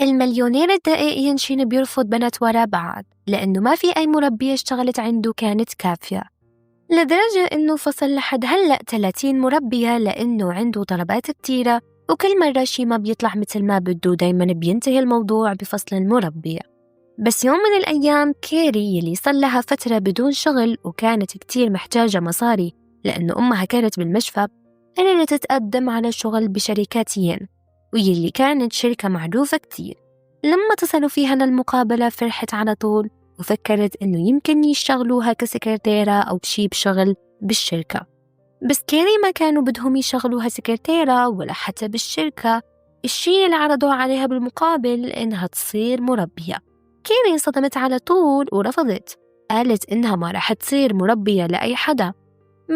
المليونير الدقيق ينشين بيرفض بنات ورا بعض لأنه ما في أي مربية اشتغلت عنده كانت كافية، لدرجة إنه فصل لحد هلأ 30 مربية لأنه عنده طلبات كتيرة، وكل مرة شي ما بيطلع مثل ما بده دايما بينتهي الموضوع بفصل المربية. بس يوم من الأيام كيري يلي صار لها فترة بدون شغل وكانت كتير محتاجة مصاري لأنه أمها كانت بالمشفى، قررت تقدم على شغل بشركة ين، ويلي كانت شركة معروفة كتير. لما اتصلوا فيها للمقابلة فرحت على طول وفكرت إنه يمكن يشتغلوها كسكرتيرة أو شي بشغل بالشركة. بس كيري ما كانوا بدهم يشغلوها سكرتيرة ولا حتى بالشركة، الشي اللي عرضوه عليها بالمقابل إنها تصير مربية. كيري انصدمت على طول ورفضت، قالت إنها ما رح تصير مربية لأي حدا.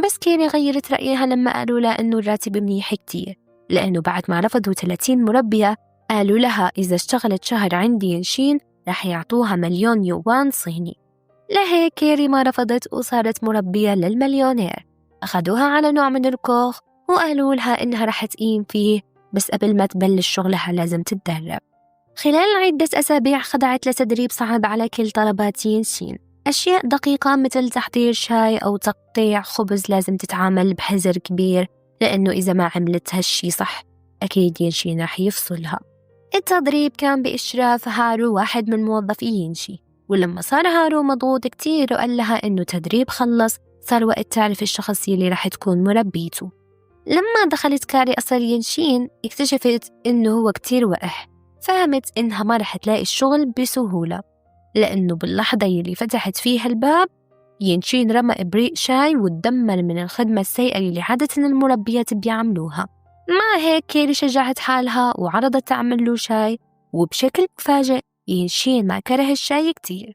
بس كيري غيرت رأيها لما قالوا لها إنه الراتب منيح كتير، لأنه بعد ما رفضوا 30 مربية قالوا لها إذا اشتغلت شهر عندي ينشين رح يعطوها 1,000,000 يوان صيني. لهيك كيري ما رفضت وصارت مربية للمليونير. أخدوها على نوع من الكوخ وقالوا لها إنها رح تقيم فيه، بس قبل ما تبلش شغلها لازم تتدرب. خلال عدة أسابيع خضعت لتدريب صعب على كل طلبات ينشين، أشياء دقيقة مثل تحضير شاي أو تقطيع خبز لازم تتعامل بحذر كبير، لأنه إذا ما عملت هالشي صح أكيد ينشين رح يفصلها. التدريب كان بإشراف هارو واحد من موظفي ينشي، ولما صار هارو مضغوط كتير وقال لها إنه تدريب خلص صار وقت تعرف الشخص اللي رح تكون مربيته. لما دخلت كاري قصر ينشين اكتشفت إنه هو كتير وقح، فهمت إنها ما رح تلاقي الشغل بسهولة، لأنه باللحظة اللي فتحت فيها الباب ينشين رمى إبريق شاي وتدمر من الخدمة السيئة اللي عادة المربيات بيعملوها. مع هيك كيري شجعت حالها وعرضت تعمل له شاي، وبشكل مفاجئ ينشين ما كره الشاي كتير،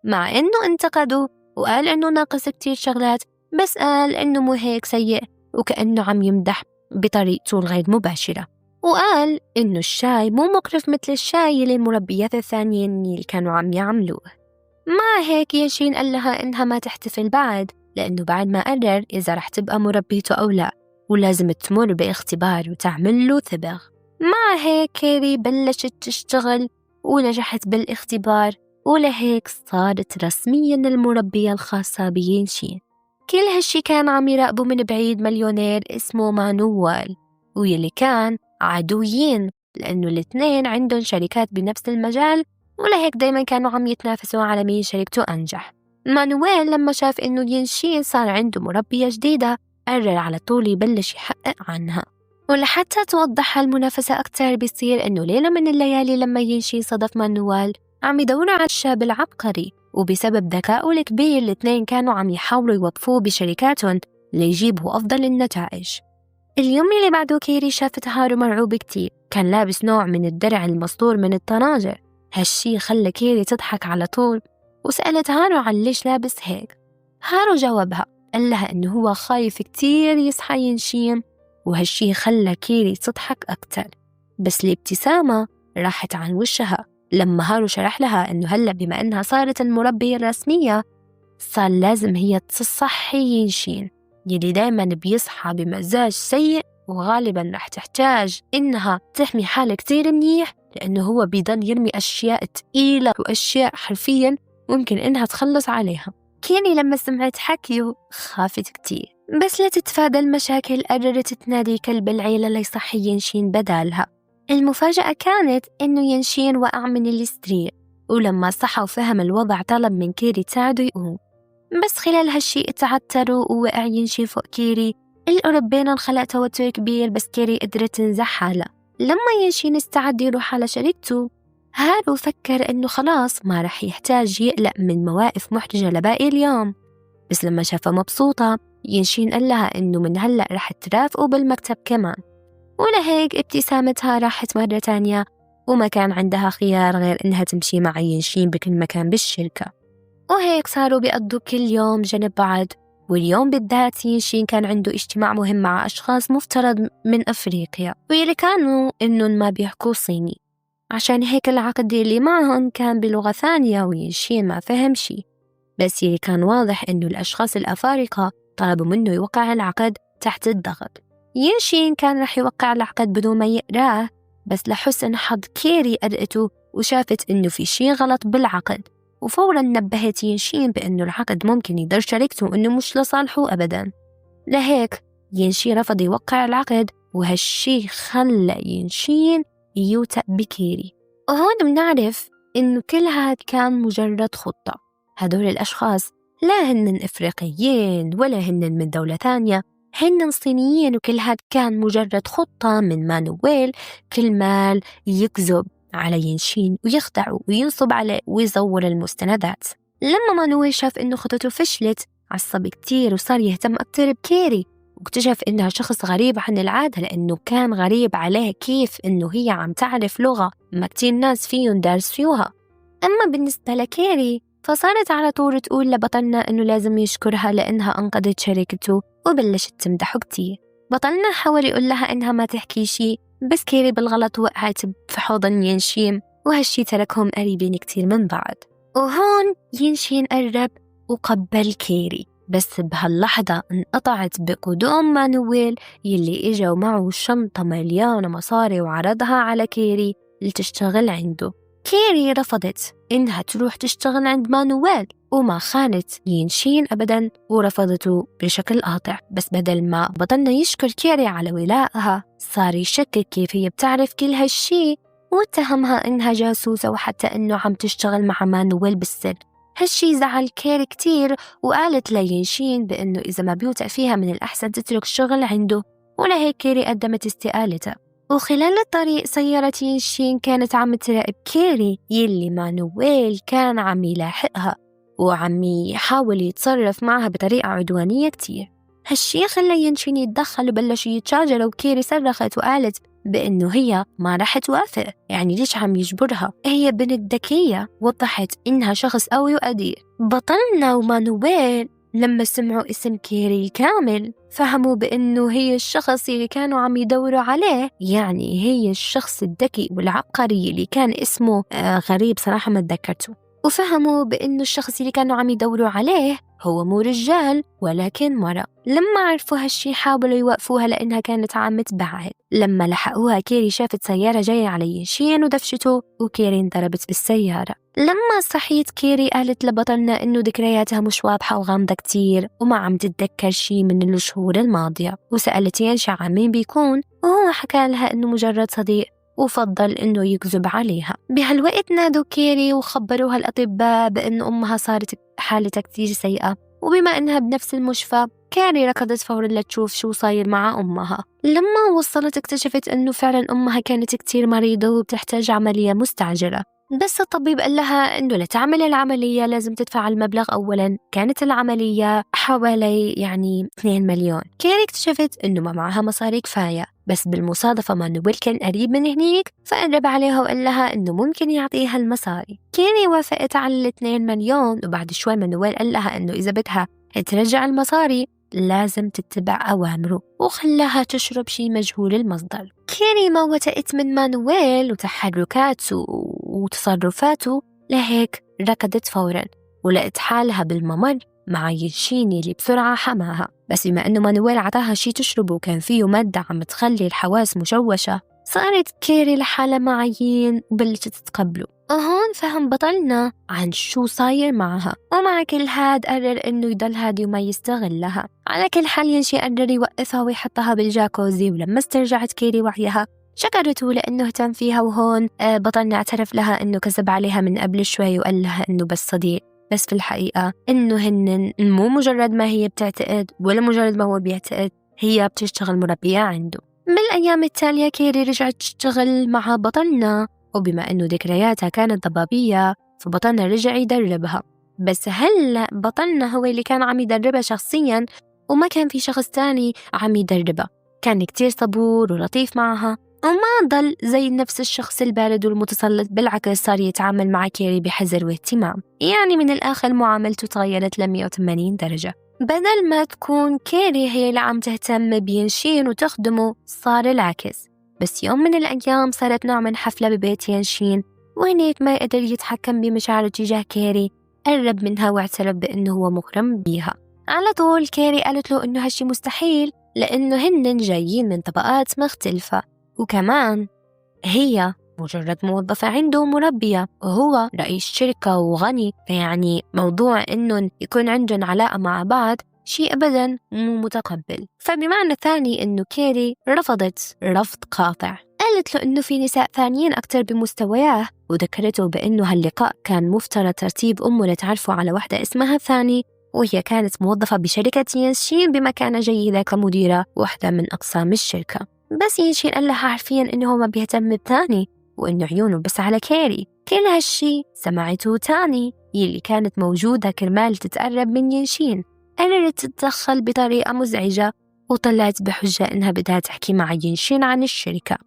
مع إنه انتقده وقال إنه ناقص كتير شغلات، بس قال إنه مو هيك سيء وكأنه عم يمدح بطريقته الغير مباشرة، وقال إنه الشاي مو مقرف مثل الشاي اللي المربيات الثانيين اللي كانوا عم يعملوه. مع هيك ينشين قال لها إنها ما تحتفل بعد، لأنه بعد ما قرر إذا رح تبقى مربيته أو لا، ولازم تمر باختبار وتعمل له ثبغ. مع هيك كيري بلشت تشتغل ونجحت بالاختبار، ولهيك صارت رسمياً المربية الخاصة بينشين. كل هالشي كان عم يراقبه من بعيد مليونير اسمه مانوال، ويلي كان عدوين لأنه الاثنين عندهم شركات بنفس المجال، ولهيك دايما كانوا عم يتنافسوا على مين شركته أنجح. مانويل لما شاف إنه ينشين صار عنده مربية جديدة قرر على طول يبلش يحقق عنها. ولحتى توضح هالمنافسة أكتر بيصير إنه ليلة من الليالي لما ينشين صدف مانويل عم يدوروا على الشاب العبقري، وبسبب ذكائه الكبير الاثنين كانوا عم يحاولوا يوظفوه بشركاتهم ليجيبوا أفضل النتائج. اليوم اللي بعده كيري شافت هارو مرعوب كتير، كان لابس نوع من الدرع المصدور من الطناجر. هالشي خلى كيري تضحك على طول وسألت هارو عن ليش لابس هيك. هارو جاوبها قال لها إنه هو خايف كتير يصحى ينشين، وهالشي خلى كيري تضحك أكتر. بس الابتسامة راحت عن وشها لما هارو شرح لها إنه هلأ بما إنها صارت المربية الرسمية صار لازم هي تصحي ينشين يلي دايما بيصحى بمزاج سيء، وغالبا رح تحتاج إنها تحمي حالها كتير منيح لأنه هو بيضل يرمي أشياء تقيلة وأشياء حرفيا ممكن إنها تخلص عليها. كيني لما سمعت حكيه خافت كتير، بس لتتفادى المشاكل قررت تنادي كلب العيلة ليصحي ينشين بدالها. المفاجأة كانت إنه ينشين وقع من السرير، ولما صحى وفهم الوضع طلب من كيري تساعده يقوم. بس خلال هالشي اتعثروا ووقع ينشين فوق كيري. القرب بينهم خلق توتر كبير، بس كيري قدرت تنزح حالها. لما ينشين استعد يروح على شركته هارو فكر إنه خلاص ما رح يحتاج يقلق من مواقف محرجة لباقي اليوم. بس لما شافها مبسوطة ينشين قال لها إنه من هلأ رح ترافقه بالمكتب كمان، ولهيك ابتسامتها راحت مرة تانية وما كان عندها خيار غير إنها تمشي مع ينشين بكل مكان بالشركة. وهيك صاروا بيقضوا كل يوم جنب بعض. واليوم بالذات ينشين كان عنده اجتماع مهم مع أشخاص مفترض من أفريقيا واللي كانوا إنهم ما بيحكوا صيني، عشان هيك العقد اللي معهم كان بلغة ثانية وينشين ما فهم شي. بس اللي كان واضح إنه الأشخاص الأفارقة طلبوا منه يوقع العقد تحت الضغط. ينشين كان رح يوقع العقد بدون ما يقراه، بس لحسن حظ كيري قرأته وشافت إنه في شي غلط بالعقد، وفوراً نبهت ينشين بإنه العقد ممكن يضر شريكته وإنه مش لصالحه أبداً. لهيك ينشين رفض يوقع العقد، وهالشي خلى ينشين يوثق بكيري. وهون بنعرف إنه كل هاد كان مجرد خطة. هدول الأشخاص لا هن إفريقيين ولا هن من دولة تانية، هن صينيين، وكل هاد كان مجرد خطة من مانويل كرمال يكذب على ينشين ويخدعه وينصب عليه ويزور المستندات. لما مانويل شاف إنه خطته فشلت عصب كتير وصار يهتم أكتر بكيري، واكتشف إنها شخص غريب عن العادة، لأنه كان غريب عليه كيف إنه هي عم تعرف لغة ما كتير ناس فيهم دارسيوها. أما بالنسبة لكيري فصارت على طول تقول لبطلنا إنه لازم يشكرها لأنها أنقذت شركته، وبلشت تمدحه كتير. بطلنا حاول يقول لها إنها ما تحكي شي، بس كيري بالغلط وقعت في حضن ينشين، وهالشي تركهم قريبين كتير من بعض. وهون ينشين قرب وقبل كيري، بس بهاللحظة انقطعت بقدوم مانويل يلي إجا معه شنطة مليانة مصاري وعرضها على كيري لتشتغل عنده. كيري رفضت إنها تروح تشتغل عند مانويل وما خانت ينشين أبداً ورفضته بشكل قاطع، بس بدل ما بطلنا يشكر كيري على ولائها صار يشكك كيف هي بتعرف كل هالشي، واتهمها إنها جاسوسة وحتى إنه عم تشتغل مع مانويل بالسر. هالشي زعل كيري كتير، وقالت لينشين بإنه إذا ما بيوثق فيها من الأحسن تترك الشغل عنده، ولهيك كيري قدمت استقالتها. وخلال الطريق سيارة ينشين كانت عم تراقب كيري يلي مانويل كان عم يلاحقها وعم يحاول يتصرف معها بطريقة عدوانية كتير. هالشي خلى ينشين يتدخل وبلشوا يتشاجروا، وكيري صرخت وقالت بأنه هي ما رح توافق، يعني ليش عم يجبرها؟ هي بنت ذكية. وضحت إنها شخص قوي وقدير. بطلنا ومانويل لما سمعوا اسم كيري كامل فهموا بأنه هي الشخص اللي كانوا عم يدوروا عليه، يعني هي الشخص الذكي والعبقري اللي كان اسمه غريب صراحة ما تذكرته. وفهموا بأنه الشخص اللي كانوا عم يدوروا عليه هو مو رجال ولكن مرأة. لما عرفوا هالشي حاولوا يوقفوها لأنها كانت عم تبعد. لما لحقوها كيري شافت سيارة جاية على ينشين ودفشته، وكيري انضربت بالسيارة. لما صحيت كيري قالت لبطلنا إنه ذكرياتها مش واضحة وغامضة كتير وما عم تتذكر شي من الشهور الماضية، وسألت ينشا عن مين بيكون، وهو حكى لها إنه مجرد صديق وفضل إنه يكذب عليها. بهالوقت نادوا كيري وخبروها الأطباء بأن أمها صارت حالتها كتير سيئة، وبما إنها بنفس المشفى كيري ركضت فورا لتشوف شو صاير مع أمها. لما وصلت اكتشفت إنه فعلا أمها كانت كتير مريضة وبتحتاج عملية مستعجلة، بس الطبيب قال لها إنه لتعمل العملية لازم تدفع المبلغ أولا. كانت العملية حوالي 2 مليون. كيري اكتشفت إنه ما معها مصاري كفاية، بس بالمصادفة مانويل كان قريب من هنيك فقرب عليها وقال لها إنه ممكن يعطيها المصاري. كيري وافقت على 2 مليون، وبعد شوي مانويل قال لها إنه إذا بدها ترجع المصاري لازم تتبع أوامره، وخلاها تشرب شي مجهول المصدر. كيري ما وثقت من مانويل وتحركاته وتصرفاته، لهيك ركضت فورا ولقت حالها بالممر مع ينشين اللي بسرعة حماها. بس بما أنه مانويل عطاها شي تشربه وكان فيه مادة عم تخلي الحواس مشوشة، صارت كيري لحالها مع ين وبلشت تتقبله. وهون فهم بطلنا عن شو صاير معها، ومع كل هاد قرر إنه يضل هادي وما يستغلها. على كل حال ينشي قرر يوقفها ويحطها بالجاكوزي، ولما استرجعت كيري وعيها شكرته لأنه اهتم فيها. وهون بطلنا اعترف لها إنه كذب عليها من قبل شوي وقال لها إنه بس صديق، بس في الحقيقة إنه هن مو مجرد ما هي بتعتقد ولا مجرد ما هو بيعتقد، هي بتشتغل مربية عنده. بالأيام التالية كيري رجعت تشتغل مع بطلنا، وبما إنه ذكرياتها كانت ضبابية فبطلنا رجع يدربها. بس هلأ بطلنا هو اللي كان عم يدربها شخصياً، وما كان في شخص تاني عم يدربها. كان كتير صبور ولطيف معها وما ضل زي نفس الشخص البارد والمتسلط، بالعكس صار يتعامل مع كيري بحذر واهتمام. يعني من الآخر معاملته تغيرت 180 درجة. بدل ما تكون كيري هي اللي عم تهتم بينشين وتخدمه صار العكس. بس يوم من الأيام صارت نوع من حفلة ببيت ينشين، وهنيك ما قدر يتحكم بمشاعره تجاه كيري، قرب منها واعترف بأنه هو مغرم بيها. على طول كيري قالت له إنه هالشي مستحيل لأنه هن جايين من طبقات مختلفة، وكمان هي مجرد موظفة عنده مربية وهو رئيس شركة وغني، فيعني موضوع إنه يكون عندهم علاقة مع بعض شيء أبداً مو متقبل. فبمعنى ثاني إنه كيري رفضت رفض قاطع، قالت له إنه في نساء ثانيين أكتر بمستوياه، وذكرته بإنه هاللقاء كان مفترض ترتيب أمه لتعرفه على واحدة اسمها ثاني، وهي كانت موظفة بشركة ينشين بمكانة جيدة كمديرة واحدة من أقسام الشركة. بس ينشين قال لها حرفياً إنه هو ما بيهتم بتاني وإنه عيونه بس على كيري. كل هالشي سمعته تاني يلي كانت موجودة كرمال تتقرب من ينشين، قررت تتدخل بطريقة مزعجة وطلعت بحجة إنها بدها تحكي مع ينشين عن الشركة.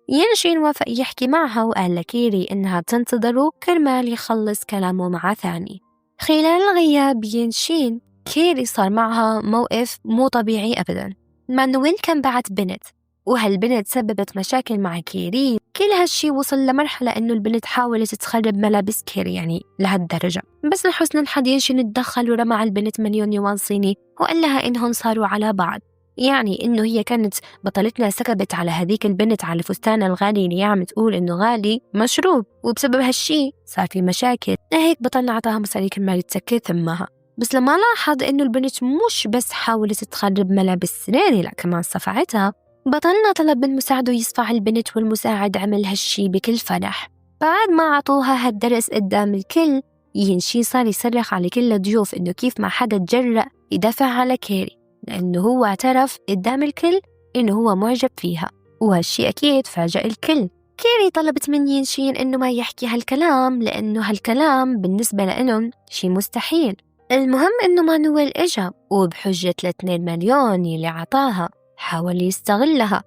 ينشين وافق يحكي معها وقال لكيري إنها تنتظره كرمال يخلص كلامه مع ثاني. خلال غياب ينشين كيري صار معها موقف مو طبيعي أبداً. مانويل كان بعت بنت، وهالبنت سببت مشاكل مع كيري. كل هالشي وصل لمرحلة إنه البنت حاولت تخرب ملابس كيري، يعني لهالدرجة. بس لحسن الحظ ينشين اتدخل ورمى على البنت مليون يوان صيني وقال لها إنهم صاروا على بعض، يعني إنه هي كانت بطلتنا سكبت على هذيك البنت على فستان الغالي اللي عم تقول إنه غالي مشروب، وبسبب هالشي صار في مشاكل. هيك بطلنا عطاها مصاري كرمال تسكر ثمها. بس لما لاحظ إنه البنت مش بس حاولت تخرب ملابس سريري، لا كمان صفعتها، بطلنا طلب من مساعده يصفع البنت، والمساعد عمل هالشي بكل فرح. بعد ما عطوها هالدرس قدام الكل، ينشين صار يصرخ على كل الضيوف إنه كيف ما حدا تجرأ يدافع على كيري، لأنه هو اعترف قدام الكل إنه هو معجب فيها، وهالشي أكيد فاجأ الكل. كيري طلبت من ينشين إنه ما يحكي هالكلام، لأنه هالكلام بالنسبة لإلهم شي مستحيل. المهم إنه مانويل إجا وبحجة 2 مليون يلي عطاها حاول يستغلها،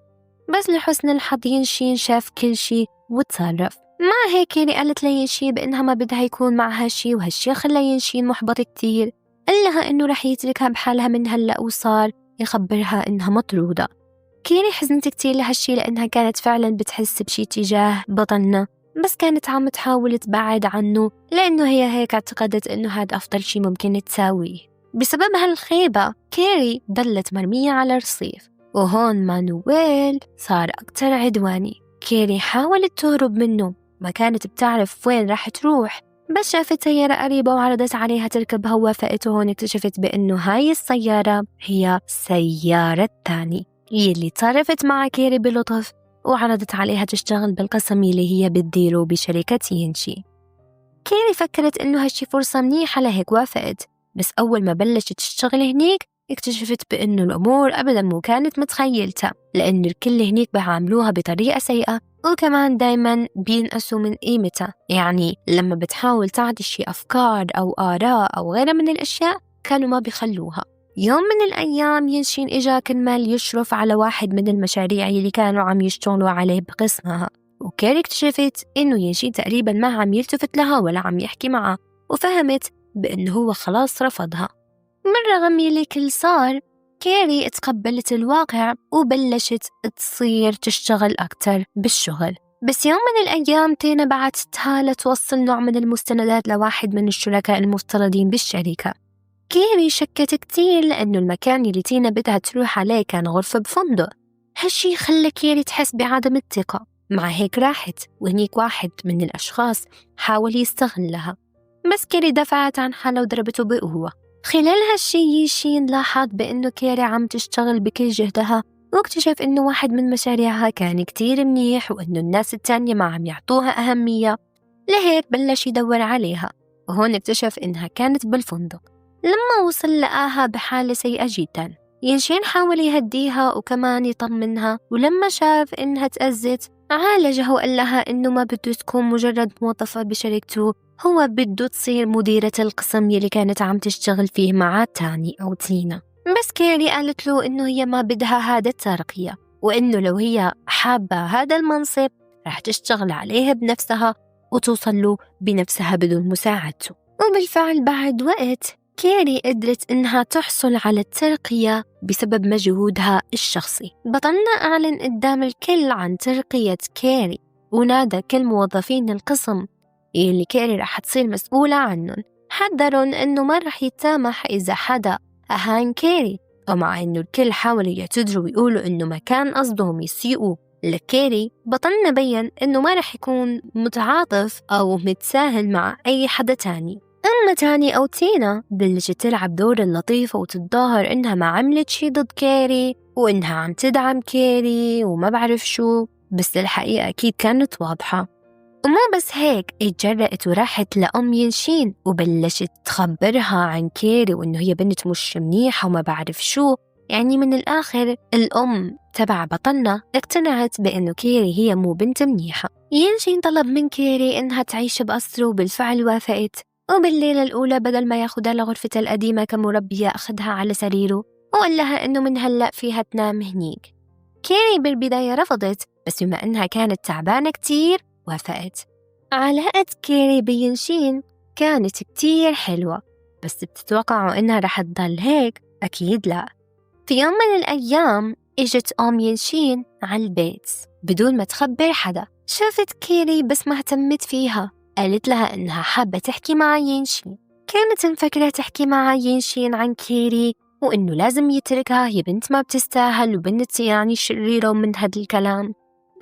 بس لحسن الحظ ينشين شاف كل شي وتصرف. مع هيك كيري قالت لينشين بإنها ما بدها يكون معها شي، وهالشي خلى ينشين محبط كتير. قال لها إنه رح يتركها بحالها من هلأ، وصار يخبرها إنها مطرودة. كيري حزنت كتير لهالشي لأنها كانت فعلا بتحس بشي تجاه بطلنا، بس كانت عم تحاول تبعد عنه لأنه هي هيك اعتقدت إنه هذا أفضل شي ممكن تساويه. بسبب هالخيبة كيري ضلت مرمية على الرصيف، وهون مانويل صار أكتر عدواني. كيري حاولت تهرب منه، ما كانت بتعرف وين راح تروح، بس شافت سيارة قريبة وعرضت عليها تركبها ووافقت. وهون اكتشفت بأنه هاي السيارة هي سيارة تاني يلي تصرفت مع كيري بلطف وعرضت عليها تشتغل بالقسم اللي هي بتديره بشركة ينشي. كيري فكرت إنه هالشي فرصة منيحة لهيك وافقت، بس أول ما بلشت تشتغل هنيك اكتشفت بأنه الأمور أبداً مو كانت متخيلتها، لأن الكل هنيك بيعاملوها بطريقة سيئة، وكمان دايماً بينقصوا من قيمتها. يعني لما بتحاول تعطي شي أفكار أو آراء أو غيرها من الأشياء كانوا ما بيخلوها. يوم من الأيام ينشين إجا كرمال يشرف على واحد من المشاريع اللي كانوا عم يشتغلوا عليه بقسمها، وكيري اكتشفت إنه ينشين تقريباً ما عم يلتفت لها ولا عم يحكي معها، وفهمت بأنه هو خلاص رفضها. من رغم يلي كل صار، كيري تقبلت الواقع وبلشت تصير تشتغل أكتر بالشغل. بس يوم من الأيام تينا بعتتها لتوصل نوع من المستندات لواحد من الشركاء المفترضين بالشركة. كيري شكت كتير لأنه المكان اللي تينا بدها تروح عليه كان غرفة بفندق. هالشي خلى كيري تحس بعدم الثقة. مع هيك راحت، وهنيك واحد من الأشخاص حاول يستغلها، بس كيري دفعت عن حالها وضربته بقوة. خلال هالشي ينشين لاحظ بأنه كيري عم تشتغل بكل جهدها، واكتشف إنه واحد من مشاريعها كان كتير منيح وإنه الناس التانية ما عم يعطوها أهمية. لهيك بلش يدور عليها، وهون اكتشف إنها كانت بالفندق. لما وصل لقاها بحالة سيئة جدا. ينشين حاول يهديها وكمان يطمنها، ولما شاف إنها تأذت عالجها وقال لها إنه ما بده تكون مجرد موظفة بشركته، هو بده تصير مديرة القسم يلي كانت عم تشتغل فيه مع تاني أو تينا. بس كيري قالت له إنه هي ما بدها هذا الترقية، وإنه لو هي حابة هذا المنصب رح تشتغل عليه بنفسها وتوصل له بنفسها بدون مساعدته. وبالفعل بعد وقت كيري قدرت إنها تحصل على الترقية بسبب مجهودها الشخصي. بطلنا أعلن قدام الكل عن ترقية كيري، ونادى كل موظفين القسم اللي كيري رح تصير مسؤولة عنهم، حذرون إنه ما رح يتسامح إذا حدا أهان كيري. ومع إنه الكل حاولوا يعتذروا ويقولوا إنه ما كان قصدهم يسيئوا لكيري بطلنا بيّن إنه ما رح يكون متعاطف أو متساهل مع أي حدا تاني. أما تاني أو تينا بلشت تلعب دور اللطيفة وتتظاهر إنها ما عملت شي ضد كيري وإنها عم تدعم كيري وما بعرف شو، بس الحقيقة أكيد كانت واضحة. وما بس هيك، اتجرأت وراحت لأم ينشين وبلشت تخبرها عن كيري وإنه هي بنت مش منيحة وما بعرف شو. يعني من الآخر الأم تبع بطلنا اقتنعت بأنه كيري هي مو بنت منيحة. ينشين طلب من كيري إنها تعيش بقصره وبالفعل وافقت، وبالليلة الأولى بدل ما ياخدها لغرفة القديمة كمربية أخدها على سريره وقال لها إنه من هلأ فيها تنام هنيك. كيري بالبداية رفضت، بس بما إنها كانت تعبانة كتير وافقت. علاقة كيري بينشين كانت كتير حلوة، بس بتتوقعوا إنها رح تضل هيك؟ أكيد لا. في يوم من الأيام إجت أم ينشين على البيت بدون ما تخبر حدا. شافت كيري بس ما اهتمت فيها، قالت لها إنها حابة تحكي مع ينشين. كانت مفكرة تحكي مع ينشين عن كيري وإنه لازم يتركها، هي بنت ما بتستاهل وبنت يعني شريرة ومن هذا الكلام.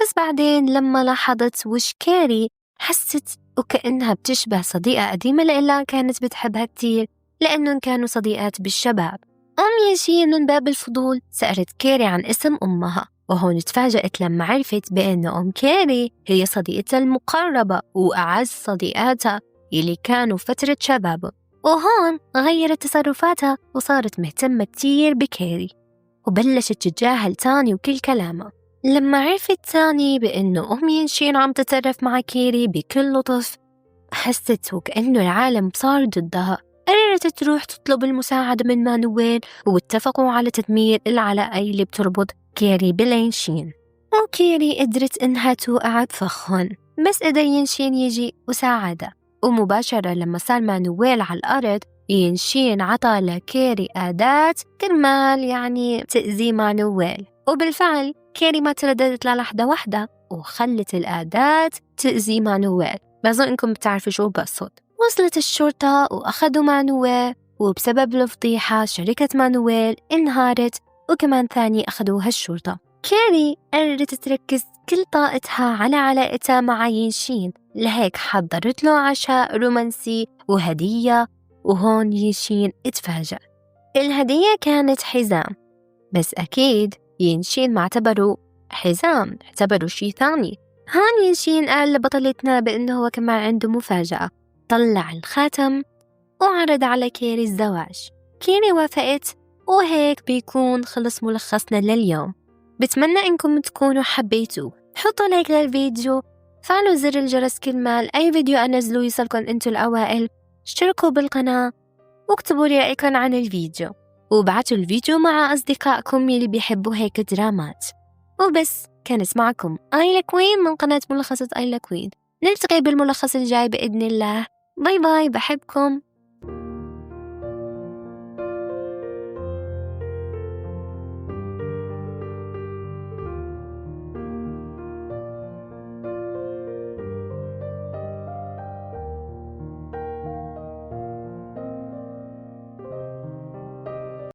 بس بعدين لما لاحظت وش كيري حست وكأنها بتشبه صديقة قديمة لإلها كانت بتحبها كتير لأنهم كانوا صديقات بالشباب. أم ينشين من باب الفضول سألت كيري عن اسم أمها، وهون تفاجأت لما عرفت بأن أم كيري هي صديقتها المقربة وأعز صديقاتها اللي كانوا فترة شبابه. وهون غيرت تصرفاتها وصارت مهتمة كتير بكيري وبلشت تتجاهل تاني وكل كلامها. لما عرفت تاني بأنه أم ينشين عم تتصرف مع كيري بكل لطف حست وكأنه العالم صار ضدها. قررت تروح تطلب المساعدة من مانويل واتفقوا على تدمير العلاقة اللي بتربط كيري بلينشين. وكيري قدرت إنها توقع بفخهم، بس قدر ينشين يجي وساعدها. ومباشرة لما صار مانويل على الأرض ينشين عطى لكيري أداة كرمال يعني تأذي مانويل، وبالفعل كيري ما ترددت للحظة واحدة وخلت الأداة تأذي مانويل. بظن إنكم بتعرفوا شو بقصد. وصلت الشرطة وأخذوا مانويل، وبسبب الفضيحة شركة مانويل انهارت وكمان ثاني أخذوها الشرطة. كيري قررت تركز كل طاقتها على علاقتها مع ينشين، لهيك حضرت له عشاء رومانسي وهدية. وهون ينشين اتفاجأ. الهدية كانت حزام، بس أكيد ينشين ما اعتبروا حزام، اعتبروا شي ثاني. هون ينشين قال لبطلتنا بأنه هو كمان عنده مفاجأة، طلع الخاتم وعرض على كيري الزواج. كيري وافقت، وهيك بيكون خلص ملخصنا لليوم. بتمنى إنكم تكونوا حبيتوه. حطوا لايك للفيديو، فعلوا زر الجرس كرمال أي فيديو أنزله يصلكم أنتوا الأوائل. اشتركوا بالقناة واكتبوا لي رأيكم عن الفيديو، وابعتوا الفيديو مع أصدقائكم يلي بيحبوا هيك درامات. وبس، كانت معكم آيلا كوين من قناة ملخصات آيلا كوين. نلتقي بالملخص الجاي بإذن الله. باي باي، بحبكم.